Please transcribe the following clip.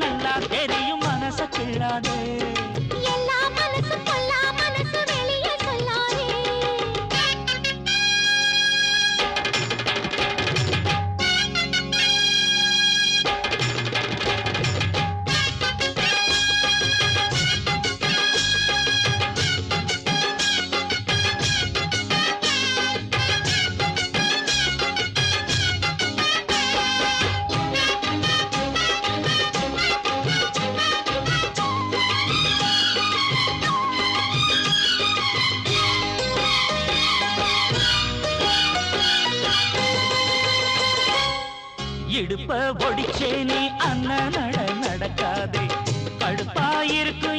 நல்லா தெரியும் மனச கிள்ளாதே எல்லா மனசு கொல்லா மனசு வெளியே சொல்லாதே இடுப்ப ஒடிச்சே நீ அண்ணன் நடக்காதே கடுப்பாயிருக்கு